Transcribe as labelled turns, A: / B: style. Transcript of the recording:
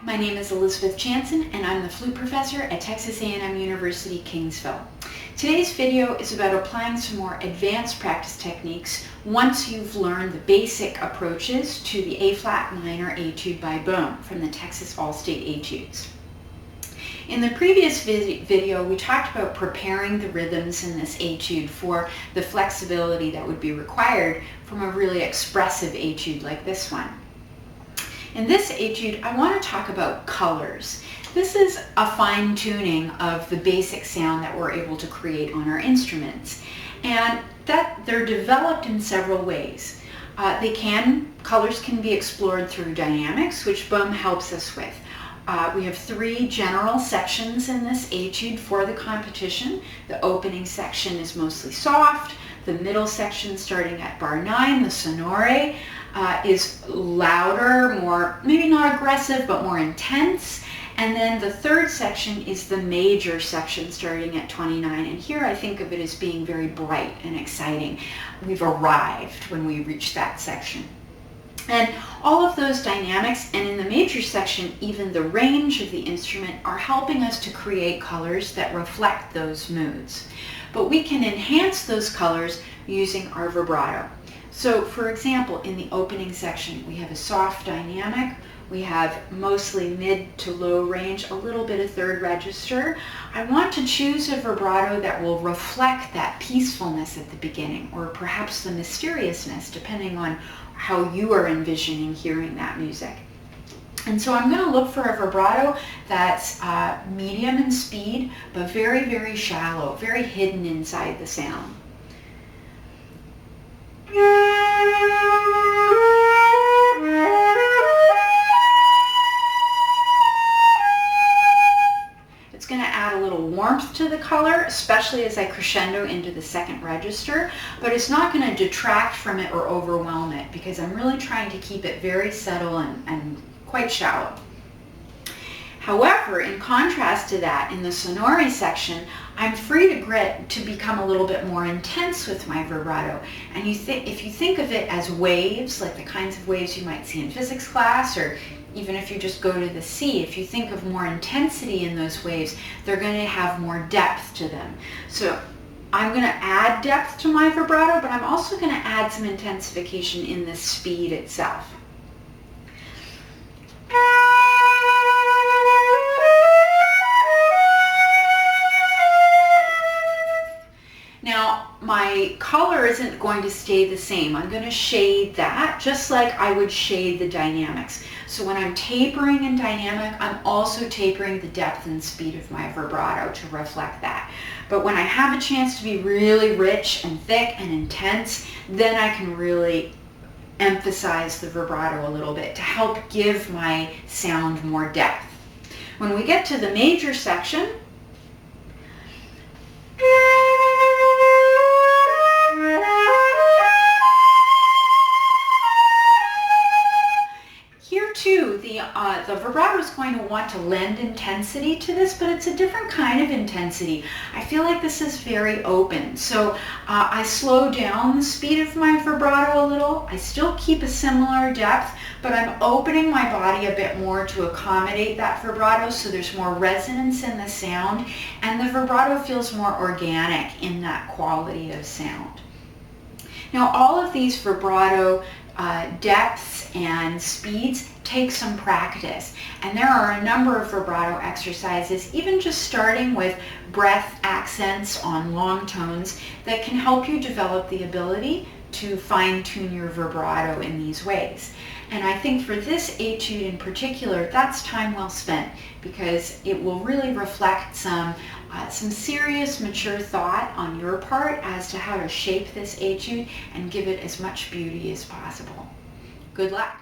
A: My name is Elizabeth Jansen and I'm the flute professor at Texas A&M University, Kingsville. Today's video is about applying some more advanced practice techniques once you've learned the basic approaches to the A-flat minor etude by Bohm from the Texas All-State Etudes. In the previous video, we talked about preparing the rhythms in this etude for the flexibility that would be required from a really expressive etude like this one. In this etude, I want to talk about colors. This is a fine-tuning of the basic sound that we're able to create on our instruments, and that they're developed in several ways. Colors can be explored through dynamics, which Bohm helps us with. We have three general sections in this etude for the competition. The opening section is mostly soft. The middle section, starting at bar 9, the sonore, is louder, more, maybe not aggressive, but more intense. And then the third section is the major section, starting at 29. And here I think of it as being very bright and exciting. We've arrived when we reach that section. And all of those dynamics, and in the major section, even the range of the instrument, are helping us to create colors that reflect those moods. But we can enhance those colors using our vibrato. So for example, in the opening section, we have a soft dynamic. We have mostly mid to low range, a little bit of third register. I want to choose a vibrato that will reflect that peacefulness at the beginning, or perhaps the mysteriousness, depending on how you are envisioning hearing that music. And so I'm going to look for a vibrato that's medium in speed, but very, very shallow, very hidden inside the sound. It's going to add a little warmth to the color, especially as I crescendo into the second register, but it's not going to detract from it or overwhelm it, because I'm really trying to keep it very subtle and quite shallow. However, in contrast to that, in the sonore section, I'm free to become a little bit more intense with my vibrato. And if you think of it as waves, like the kinds of waves you might see in physics class, or even if you just go to the sea, if you think of more intensity in those waves, they're going to have more depth to them. So I'm going to add depth to my vibrato, but I'm also going to add some intensification in the speed itself. Now, my color isn't going to stay the same. I'm going to shade that just like I would shade the dynamics. So when I'm tapering in dynamic, I'm also tapering the depth and speed of my vibrato to reflect that. But when I have a chance to be really rich and thick and intense, then I can really emphasize the vibrato a little bit to help give my sound more depth. When we get to the major section, the vibrato is going to want to lend intensity to this, but it's a different kind of intensity. I feel like this is very open. So I slow down the speed of my vibrato a little. I still keep a similar depth, but I'm opening my body a bit more to accommodate that vibrato, so there's more resonance in the sound, and the vibrato feels more organic in that quality of sound. Now, all of these vibrato depths and speeds take some practice, and there are a number of vibrato exercises, even just starting with breath accents on long tones, that can help you develop the ability to fine-tune your vibrato in these ways. And I think for this etude in particular, that's time well spent, because it will really reflect some serious, mature thought on your part as to how to shape this etude and give it as much beauty as possible. Good luck.